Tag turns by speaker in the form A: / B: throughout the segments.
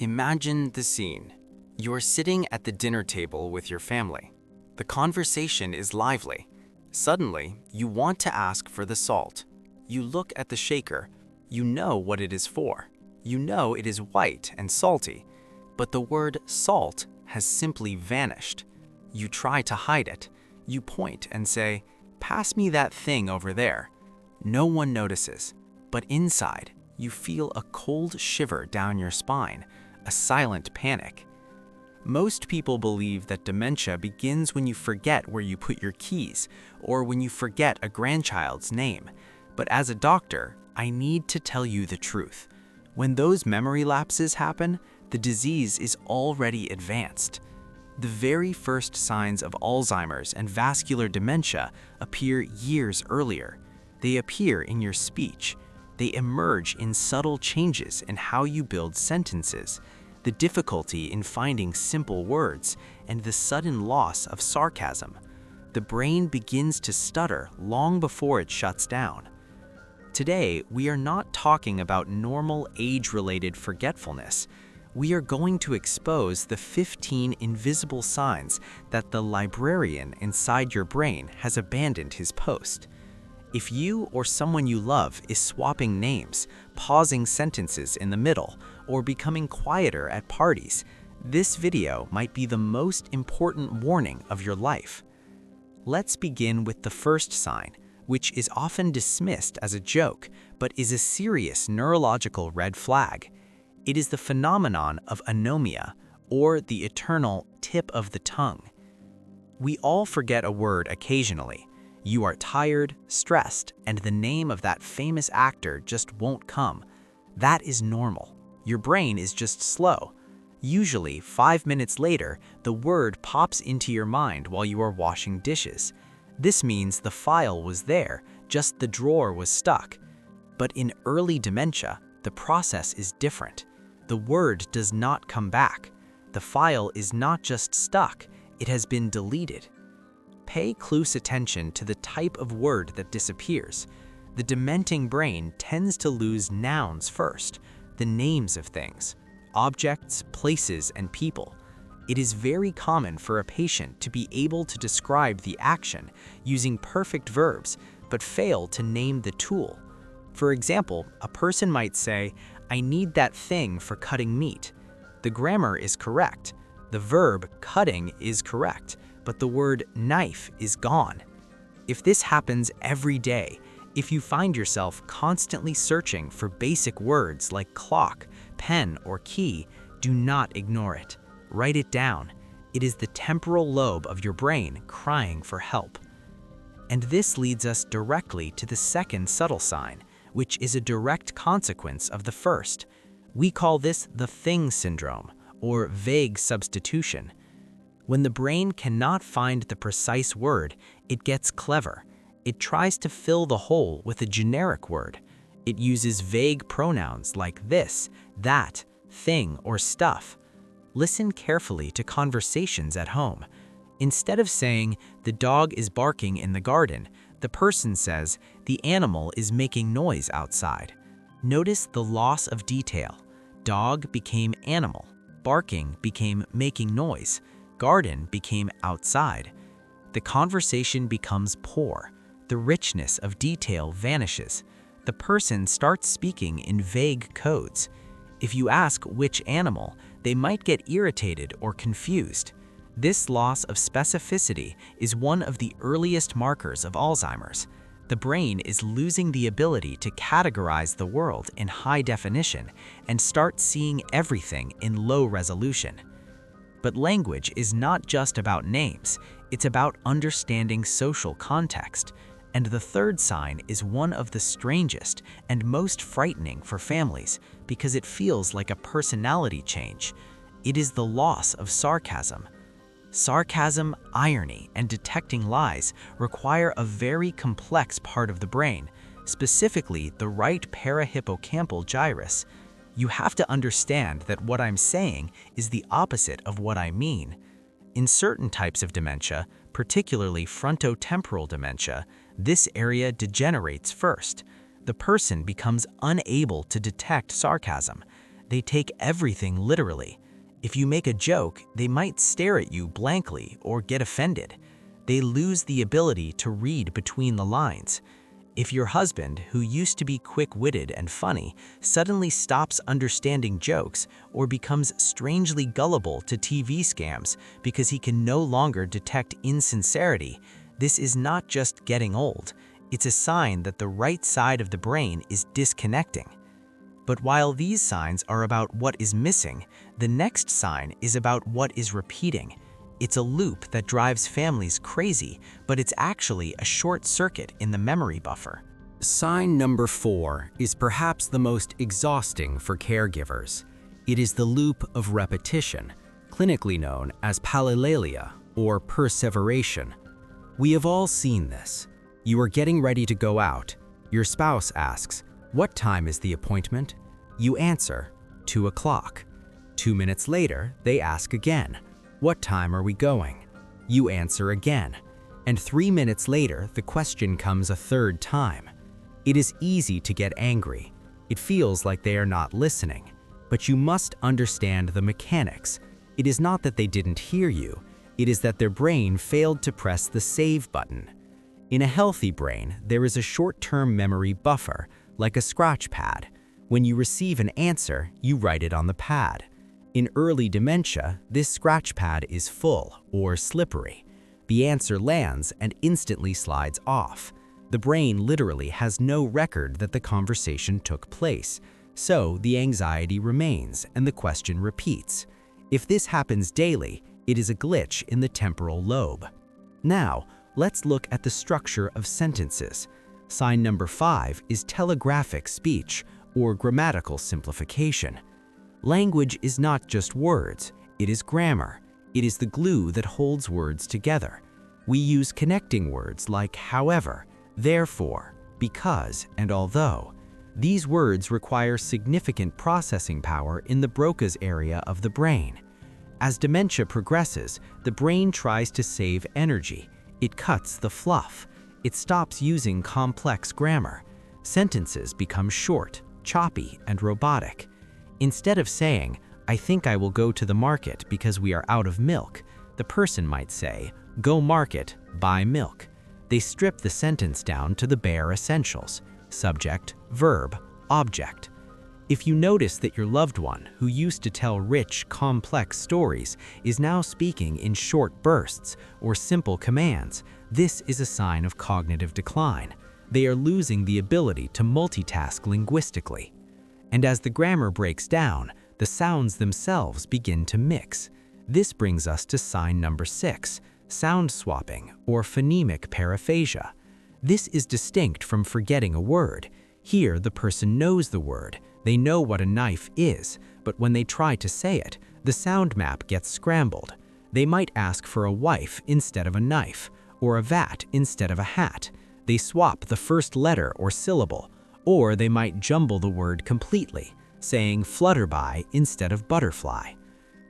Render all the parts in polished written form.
A: Imagine the scene. You're sitting at the dinner table with your family. The conversation is lively. Suddenly, you want to ask for the salt. You look at the shaker. You know what it is for. You know it is white and salty. But the word salt has simply vanished. You try to hide it. You point and say, "Pass me that thing over there." No one notices. But inside, you feel a cold shiver down your spine, a silent panic. Most people believe that dementia begins when you forget where you put your keys or when you forget a grandchild's name. But as a doctor, I need to tell you the truth. When those memory lapses happen, the disease is already advanced. The very first signs of Alzheimer's and vascular dementia appear years earlier. They appear in your speech. They emerge in subtle changes in how you build sentences, the difficulty in finding simple words, and the sudden loss of sarcasm. The brain begins to stutter long before it shuts down. Today, we are not talking about normal age-related forgetfulness. We are going to expose the 15 invisible signs that the librarian inside your brain has abandoned his post. If you or someone you love is swapping names, pausing sentences in the middle, or becoming quieter at parties, this video might be the most important warning of your life. Let's begin with the first sign, which is often dismissed as a joke, but is a serious neurological red flag. It is the phenomenon of anomia, or the eternal tip of the tongue. We all forget a word occasionally. You are tired, stressed, and the name of that famous actor just won't come. That is normal. Your brain is just slow. Usually, 5 minutes later, the word pops into your mind while you are washing dishes. This means the file was there, just the drawer was stuck. But in early dementia, the process is different. The word does not come back. The file is not just stuck, it has been deleted. Pay close attention to the type of word that disappears. The dementing brain tends to lose nouns first, the names of things, objects, places, and people. It is very common for a patient to be able to describe the action using perfect verbs, but fail to name the tool. For example, a person might say, "I need that thing for cutting meat." The grammar is correct. The verb cutting is correct, but the word knife is gone. If this happens every day, if you find yourself constantly searching for basic words like clock, pen, or key, do not ignore it. Write it down. It is the temporal lobe of your brain crying for help. And this leads us directly to the second subtle sign, which is a direct consequence of the first. We call this the thing syndrome, or vague substitution. When the brain cannot find the precise word, it gets clever. It tries to fill the hole with a generic word. It uses vague pronouns like this, that, thing, or stuff. Listen carefully to conversations at home. Instead of saying, "The dog is barking in the garden," the person says, "The animal is making noise outside." Notice the loss of detail. Dog became animal. Barking became making noise. Garden became outside. The conversation becomes poor. The richness of detail vanishes. The person starts speaking in vague codes. If you ask which animal, they might get irritated or confused. This loss of specificity is one of the earliest markers of Alzheimer's. The brain is losing the ability to categorize the world in high definition and start seeing everything in low resolution. But language is not just about names, it's about understanding social context. And the third sign is one of the strangest and most frightening for families because it feels like a personality change. It is the loss of sarcasm. Sarcasm, irony, and detecting lies require a very complex part of the brain, specifically the right parahippocampal gyrus. You have to understand that what I'm saying is the opposite of what I mean. In certain types of dementia, particularly frontotemporal dementia, this area degenerates first. The person becomes unable to detect sarcasm.
B: they take everything literally. If you make a joke, they might stare at you blankly or get offended. They lose the ability to read between the lines. If your husband, who used to be quick-witted and funny, suddenly stops understanding jokes or becomes strangely gullible to TV scams because he can no longer detect insincerity, this is not just getting old, it's a sign that the right side of the brain is disconnecting. But while these signs are about what is missing, the next sign is about what is repeating. It's a loop that drives families crazy, but it's actually a short circuit in the memory buffer.
A: Sign number 4 is perhaps the most exhausting for caregivers. It is the loop of repetition, clinically known as palilalia or perseveration. We have all seen this. You are getting ready to go out. Your spouse asks, "What time is the appointment?" You answer, 2 o'clock. 2 minutes later, they ask again, "What time are we going?" You answer again. And 3 minutes later, the question comes a third time. It is easy to get angry. It feels like they are not listening. But you must understand the mechanics. It is not that they didn't hear you. It is that their brain failed to press the save button. In a healthy brain, there is a short-term memory buffer, like a scratch pad. When you receive an answer, you write it on the pad. In early dementia, this scratch pad is full or slippery. The answer lands and instantly slides off. The brain literally has no record that the conversation took place, so the anxiety remains and the question repeats. If this happens daily, it is a glitch in the temporal lobe. Now, let's look at the structure of sentences. Sign number 5 is telegraphic speech, or grammatical simplification. Language is not just words, it is grammar. It is the glue that holds words together. We use connecting words like however, therefore, because, and although. These words require significant processing power in the Broca's area of the brain. As dementia progresses, the brain tries to save energy. It cuts the fluff. It stops using complex grammar. Sentences become short, choppy, and robotic. Instead of saying, "I think I will go to the market because we are out of milk," the person might say, "Go market, buy milk." They strip the sentence down to the bare essentials: subject, verb, object. If you notice that your loved one, who used to tell rich, complex stories, is now speaking in short bursts or simple commands, this is a sign of cognitive decline. They are losing the ability to multitask linguistically. And as the grammar breaks down, the sounds themselves begin to mix. This brings us to sign number 6, sound swapping or phonemic paraphasia. This is distinct from forgetting a word. Here, the person knows the word. They know what a knife is, but when they try to say it, the sound map gets scrambled. They might ask for a wife instead of a knife, or a vat instead of a hat. They swap the first letter or syllable, or they might jumble the word completely, saying flutterby instead of butterfly.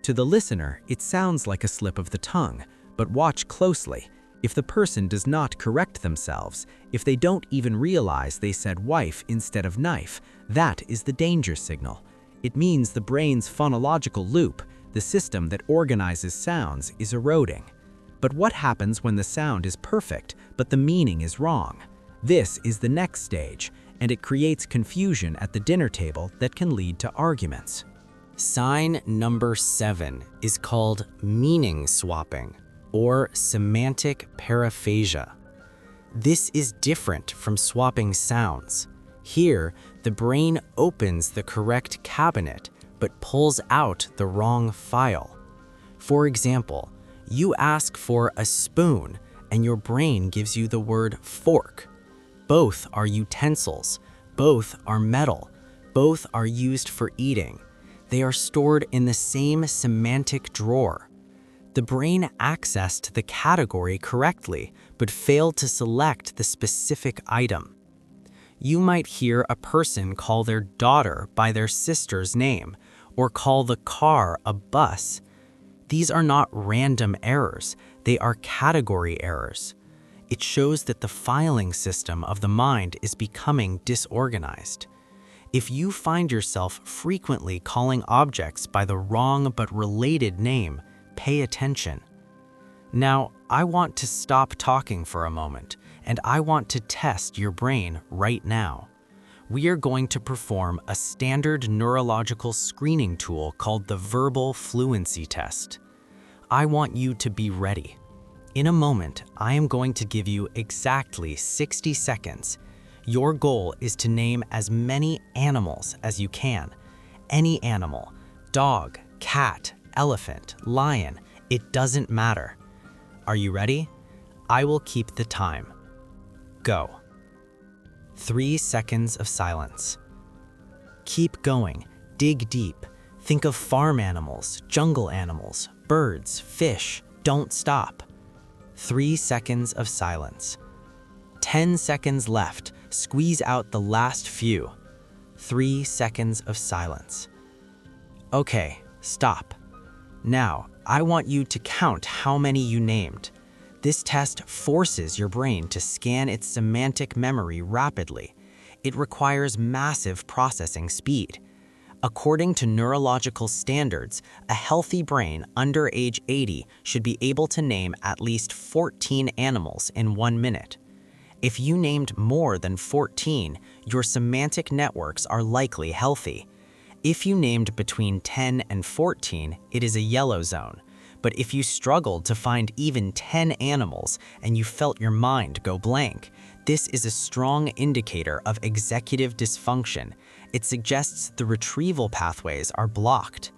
A: To the listener, it sounds like a slip of the tongue, but watch closely. If the person does not correct themselves, if they don't even realize they said wife instead of knife, that is the danger signal. It means the brain's phonological loop, the system that organizes sounds, is eroding. But what happens when the sound is perfect, but the meaning is wrong? This is the next stage, and it creates confusion at the dinner table that can lead to arguments. Sign number 7 is called meaning swapping, or semantic paraphasia. This is different from swapping sounds. Here, the brain opens the correct cabinet but pulls out the wrong file. For example, you ask for a spoon and your brain gives you the word fork. Both are utensils, both are metal, both are used for eating. They are stored in the same semantic drawer. The brain accessed the category correctly, but failed to select the specific item. You might hear a person call their daughter by their sister's name, or call the car a bus. These are not random errors, they are category errors. It shows that the filing system of the mind is becoming disorganized.
B: If you find yourself frequently calling objects by the wrong but related name, pay attention. Now, I want to stop talking for a moment, and I want to test your brain right now. We are going to perform a standard neurological screening tool called the Verbal Fluency Test. I want you to be ready. In a moment, I am going to give you exactly 60 seconds. Your goal is to name as many animals as you can. Any animal, dog, cat, elephant, lion, it doesn't matter. Are you ready? I will keep the time. Go. 3 seconds of silence. Keep going. Dig deep. Think of farm animals, jungle animals, birds, fish. Don't stop. 3 seconds of silence. 10 seconds left. Squeeze out the last few. 3 seconds of silence. Okay, stop. Now, I want you to count how many you named. This test forces your brain to scan its semantic memory rapidly. It requires massive processing speed. According to neurological standards, a healthy brain under age 80 should be able to name at least 14 animals in 1 minute. If you named more than 14, your semantic networks are likely healthy. If you named between 10 and 14, it is a yellow zone. But if you struggled to find even 10 animals and you felt your mind go blank, this is a strong indicator of executive dysfunction. It suggests the retrieval pathways are blocked.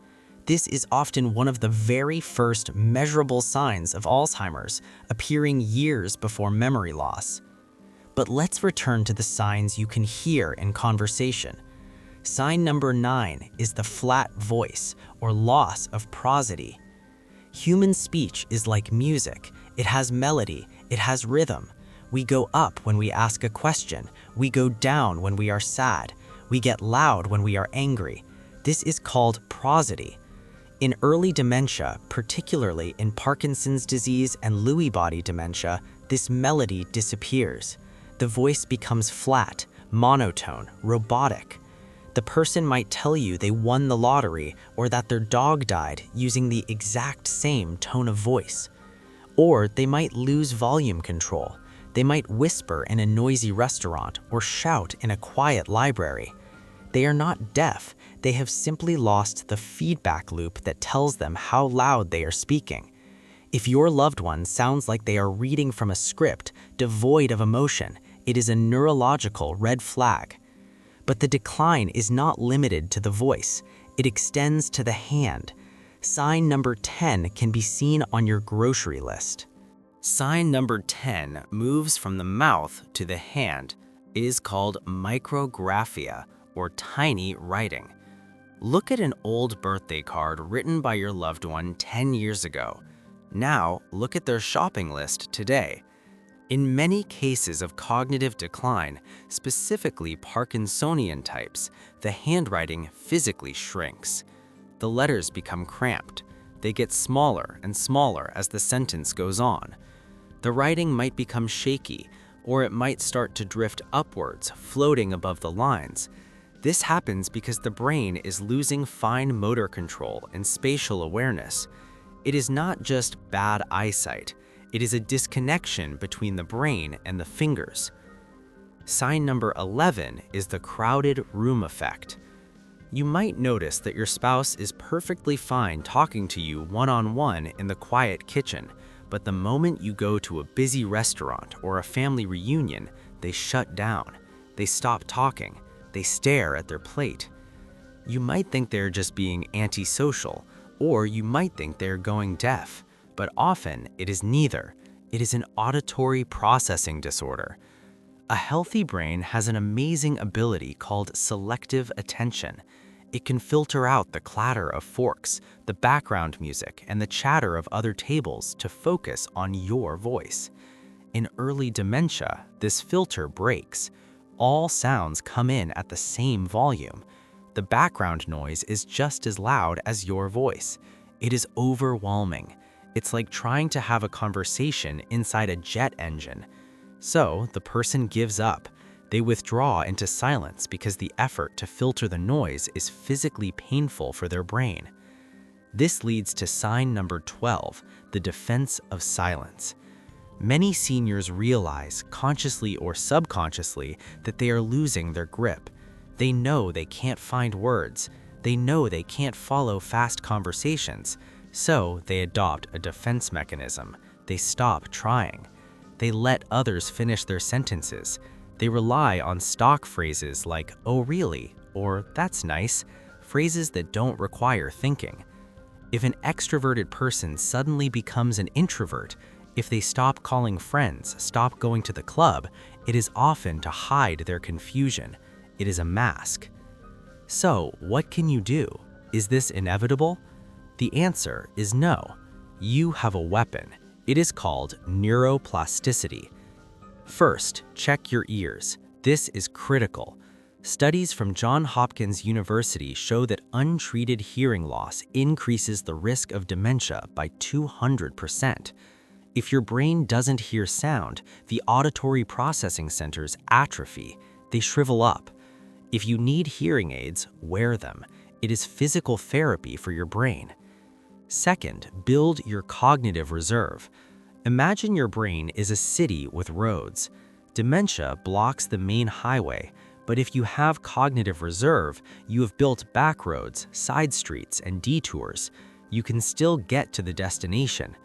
B: This is often one of the very first measurable signs of Alzheimer's, appearing years before memory loss. But let's return to the signs you can hear in conversation. Sign number 9 is the flat voice or loss of prosody. Human speech is like music. It has melody, it has rhythm. We go up when we ask a question. We go down when we are sad. We get loud when we are angry. This is called prosody. In early dementia, particularly in Parkinson's disease and Lewy body dementia, this melody disappears. The voice becomes flat, monotone, robotic. The person might tell you they won the lottery or that their dog died using the exact same tone of voice. Or they might lose volume control. They might whisper in a noisy restaurant or shout in a quiet library. They are not deaf. They have simply lost the feedback loop that tells them how loud they are speaking. If your loved one sounds like they are reading from a script devoid of emotion, it is a neurological red flag. But the decline is not limited to the voice. It extends to the hand. Sign number 10 can be seen on your grocery list. Sign number 10 moves from the mouth to the hand. It is called Micrographia, or tiny writing. Look at an old birthday card written by your loved one 10 years ago. Now, look at their shopping list today. In many cases of cognitive decline, specifically Parkinsonian types, the handwriting physically shrinks. The letters become cramped. They get smaller and smaller as the sentence goes on. The writing might become shaky, or it might start to drift upwards, floating above the lines. This happens because the brain is losing fine motor control and spatial awareness. It is not just bad eyesight. It is a disconnection between the brain and the fingers. Sign number 11 is the crowded room effect. You might notice that your spouse is perfectly fine talking to you one-on-one in the quiet kitchen, but the moment you go to a busy restaurant or a family reunion, they shut down. They stop talking. They stare at their plate. You might think they're just being antisocial, or you might think they're going deaf. But often it is neither. It is an auditory processing disorder. A healthy brain has an amazing ability called selective attention. It can filter out the clatter of forks, the background music, and the chatter of other tables to focus on your voice. In early dementia, this filter breaks. All sounds come in at the same volume. The background noise is just as loud as your voice. It is overwhelming. It's like trying to have a conversation inside a jet engine. So the person gives up. They withdraw into silence because the effort to filter the noise is physically painful for their brain. This leads to sign number 12, the defense of silence. Many seniors realize, consciously or subconsciously, that they are losing their grip. They know they can't find words. They know they can't follow fast conversations. So they adopt a defense mechanism. They stop trying. They let others finish their sentences. They rely on stock phrases like, "Oh really?" or "That's nice," phrases that don't require thinking. If an extroverted person suddenly becomes an introvert, if they stop calling friends, stop going to the club, it is often to hide their confusion. It is a mask. So, what can you do? Is this inevitable? The answer is no. You have a weapon. It is called neuroplasticity. First, check your ears. This is critical. Studies from Johns Hopkins University show that untreated hearing loss increases the risk of dementia by 200%. If your brain doesn't hear sound, the auditory processing centers atrophy. They shrivel up. If you need hearing aids, wear them. It is physical therapy for your brain. Second, build your cognitive reserve. Imagine your brain is a city with roads. Dementia blocks the main highway, but if you have cognitive reserve, you have built back roads, side streets, and detours. You can still get to the destination.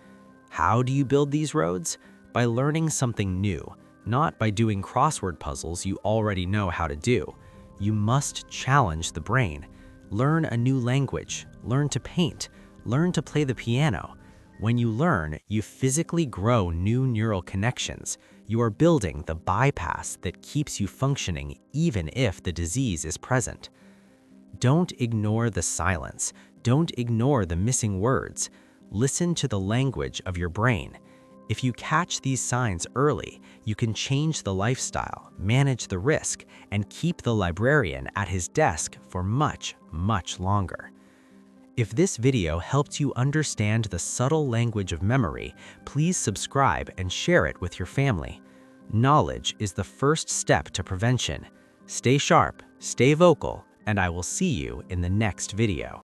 B: How do you build these roads? By learning something new, not by doing crossword puzzles you already know how to do. You must challenge the brain. Learn a new language, learn to paint, learn to play the piano. When you learn, you physically grow new neural connections. You are building the bypass that keeps you functioning even if the disease is present. Don't ignore the silence. Don't ignore the missing words. Listen to the language of your brain. If you catch these signs early, you can change the lifestyle, manage the risk, and keep the librarian at his desk for much, much longer. If this video helped you understand the subtle language of memory, please subscribe and share it with your family. Knowledge is the first step to prevention. Stay sharp, stay vocal, and I will see you in the next video.